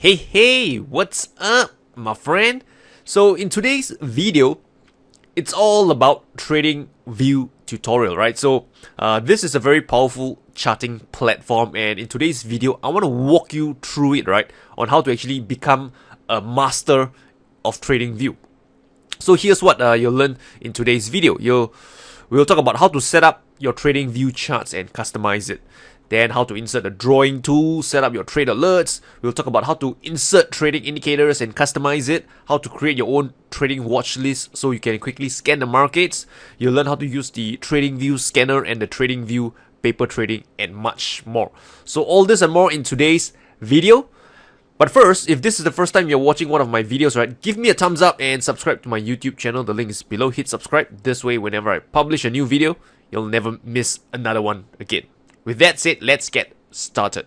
Hey, what's up, my friend? So in today's video, it's all about TradingView tutorial, right? So this is a very powerful charting platform, and in today's video, I want to walk you through it, right? On how to actually become a master of TradingView. So here's what you'll learn in today's video. We'll talk about how to set up your TradingView charts and customize it. Then how to insert a drawing tool, set up your trade alerts. We'll talk about how to insert trading indicators and customize it. How to create your own trading watch list so you can quickly scan the markets. You'll learn how to use the TradingView scanner and the TradingView paper trading and much more. So all this and more in today's video. But first, if this is the first time you're watching one of my videos, right, give me a thumbs up and subscribe to my YouTube channel. The link is below. Hit subscribe. This way, whenever I publish a new video, you'll never miss another one again. With that said, let's get started.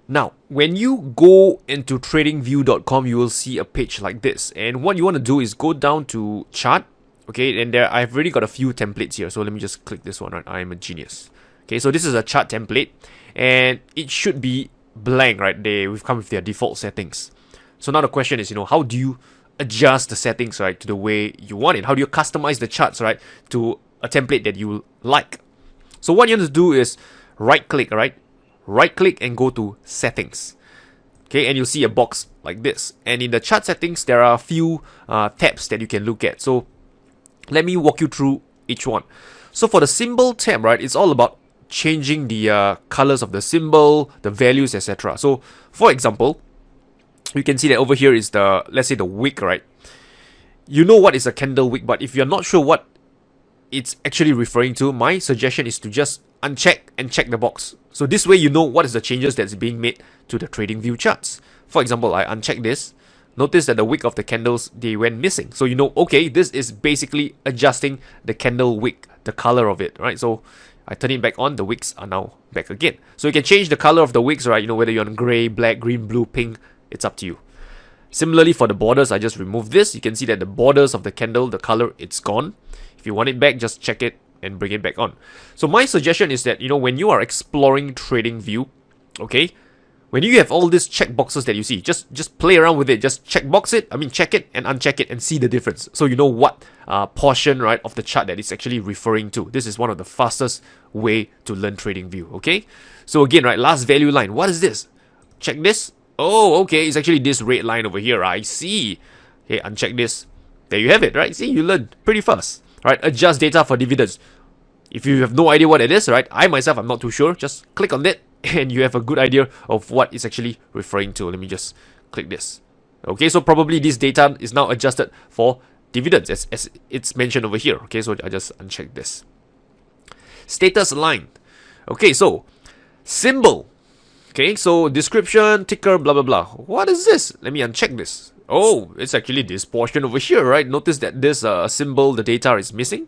Now, when you go into tradingview.com, you will see a page like this. And what you want to do is go down to chart. Okay, and there I've already got a few templates here. So let me just click this one, right? I'm a genius. Okay, so this is a chart template. And it should be blank, right? We've come with their default settings. So now the question is, how do you adjust the settings, right, to the way you want it? How do you customize the charts, right, to a template that you like? So what you have to do is right click and go to settings. Okay, and you'll see a box like this. And in the chart settings, there are a few tabs that you can look at. So let me walk you through each one. So for the symbol tab, right, it's all about changing the colors of the symbol, the values, etc. So for example, you can see that over here is the, let's say, the wick, right? You know what is a candle wick, but if you're not sure what it's actually referring to, my suggestion is to just uncheck and check the box. So this way you know what is the changes that's being made to the TradingView charts. For example, I uncheck this. Notice that the wick of the candles, they went missing. So you know, okay, this is basically adjusting the candle wick, the color of it, right? So I turn it back on, the wicks are now back again. So you can change the color of the wicks, right? Whether you're on gray, black, green, blue, pink, it's up to you. Similarly for the borders, I just remove this. You can see that the borders of the candle, the color, it's gone. If you want it back, just check it and bring it back on. So my suggestion is that, when you are exploring TradingView, okay, when you have all these check boxes that you see, just play around with it. Just check it and uncheck it and see the difference. So you know what portion, right, of the chart that it's actually referring to. This is one of the fastest way to learn TradingView, okay? So again, right, last value line. What is this? Check this. Oh, okay, it's actually this red line over here. I see. Okay, uncheck this. There you have it, right? See, you learned pretty fast. Right, adjust data for dividends. If you have no idea what it is, right, I myself, I'm not too sure. Just click on it and you have a good idea of what it's actually referring to. Let me just click this. Okay, so probably this data is now adjusted for dividends as it's mentioned over here. Okay, so I just uncheck this. Status line. Okay, so symbol. Okay, so description, ticker, blah, blah, blah. What is this? Let me uncheck this. Oh, it's actually this portion over here, right? Notice that this symbol, the data is missing.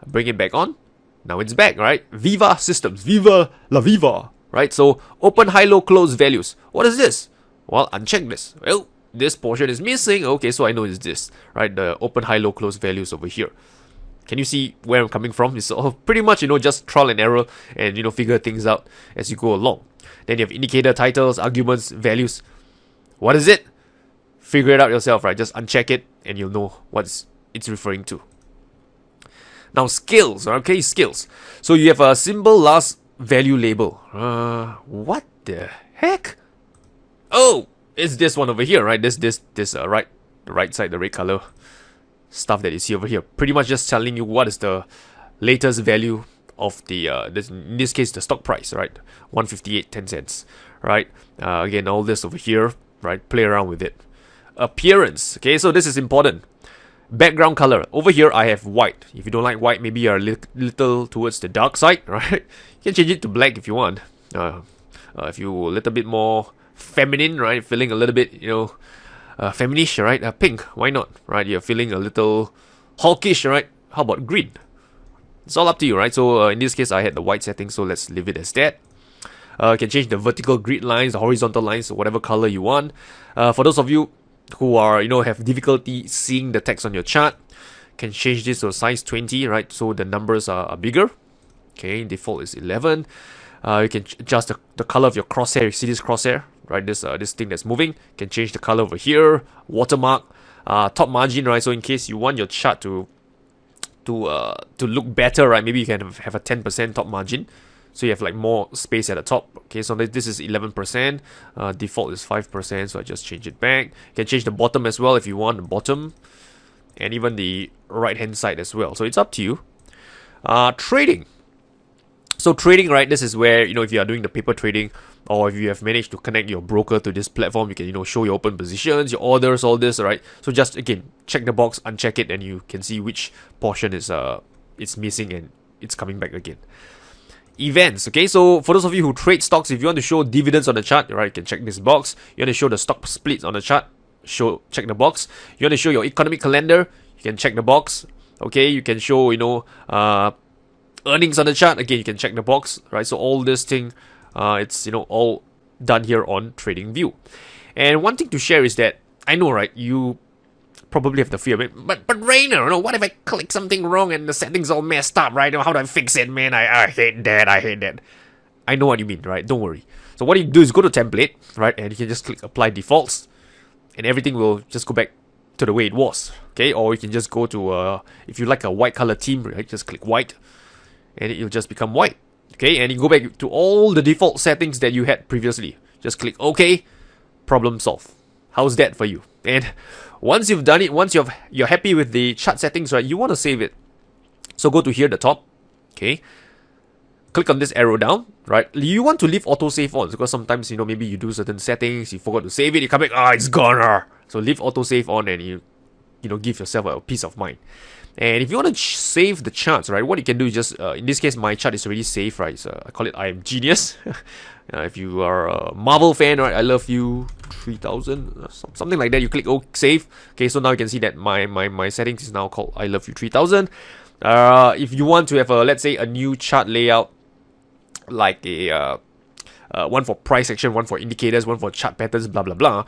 Bring it back on. Now it's back, right? Viva systems. Viva la viva. Right? So open, high, low, close values. What is this? Well, uncheck this. Well, this portion is missing. Okay, so I know it's this, right? The open, high, low, close values over here. Can you see where I'm coming from? It's all pretty much, just trial and error and, figure things out as you go along. Then you have indicator, titles, arguments, values. What is it? Figure it out yourself, right? Just uncheck it and you'll know what it's referring to. Now scales, okay, scales. So you have a symbol last value label. What the heck? Oh, it's this one over here, right? This right, the right side, the red color stuff that you see over here. Pretty much just telling you what is the latest value of the in this case the stock price, right? 158.10 cents, right? Again, all this over here, right? Play around with it. Appearance. Okay, so this is important. Background color. Over here, I have white. If you don't like white, maybe you're a little towards the dark side, right? You can change it to black if you want. If you're a little bit more feminine, right? Feeling a little bit, feminish, right? Pink. Why not, right? You're feeling a little hawkish, right? How about green? It's all up to you, right? So in this case, I had the white setting, so let's leave it as that. You can change the vertical grid lines, the horizontal lines, whatever color you want. For those of you who are, have difficulty seeing the text on your chart, can change this to size 20, right? So the numbers are bigger. Okay, default is 11. You can adjust the color of your crosshair. You see this crosshair? right? This thing that's moving. You can change the color over here, watermark, top margin, right? So in case you want your chart to look better, right? Maybe you can have a 10% top margin, so you have like more space at the top. Okay, so this is 11%, default is 5%, so I just change it back. You can change the bottom as well if you want, the bottom, and even the right hand side as well, so it's up to you. Trading. So trading, right, this is where, if you are doing the paper trading, or if you have managed to connect your broker to this platform, you can, show your open positions, your orders, all this, right? So just, again, check the box, uncheck it, and you can see which portion is it's missing and it's coming back again. Events, okay? So for those of you who trade stocks, if you want to show dividends on the chart, right, you can check this box. You want to show the stock splits on the chart, check the box. You want to show your economic calendar, you can check the box. Okay, you can show, earnings on the chart, again, you can check the box, right? So all this thing, it's all done here on TradingView. And one thing to share is that I know, right, you probably have the fear, but Rayner, what if I click something wrong and the settings all messed up, right? How do I fix it, man? I hate that. I know what you mean, right? Don't worry. So what you do is go to template, right, and you can just click apply defaults, and everything will just go back to the way it was. Okay, or you can just go to if you like a white color theme, right, just click white, and it'll just become white. Okay, and you go back to all the default settings that you had previously. Just click OK, problem solved. How's that for you? And once you've done it, once you're happy with the chart settings, right, you want to save it. So go to here, the top. Okay, click on this arrow down, right? You want to leave autosave on, because sometimes, maybe you do certain settings, you forgot to save it, you come back, it's gone. So leave autosave on, and you give yourself a peace of mind. And if you want to save the charts, right, what you can do is just, in this case, my chart is already saved, right? So I call it I am genius. If you are a Marvel fan, right, I love you 3000, something like that. You click save. Okay, so now you can see that my settings is now called I love you 3000. If you want to have let's say a new chart layout, like a one for price action, one for indicators, one for chart patterns, blah blah blah,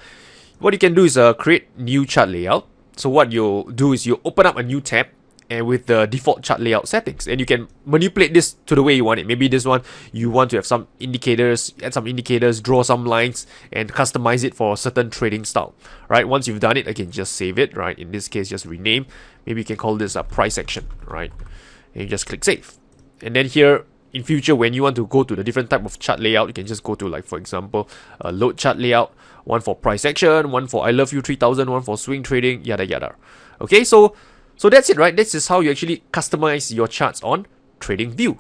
what you can do is create new chart layout. So what you'll do is you open up a new tab, and with the default chart layout settings, and you can manipulate this to the way you want it. Maybe this one you want to have some indicators, add some indicators, draw some lines, and customize it for a certain trading style, right? Once you've done it, again, just save it, right? In this case, just rename. Maybe you can call this a price action, right? And you just click save. And then here, in future, when you want to go to the different type of chart layout, you can just go to, like, for example, a load chart layout, one for price action, one for I love you 3000, one for swing trading, yada yada. Okay, so that's it, right? This is how you actually customize your charts on TradingView.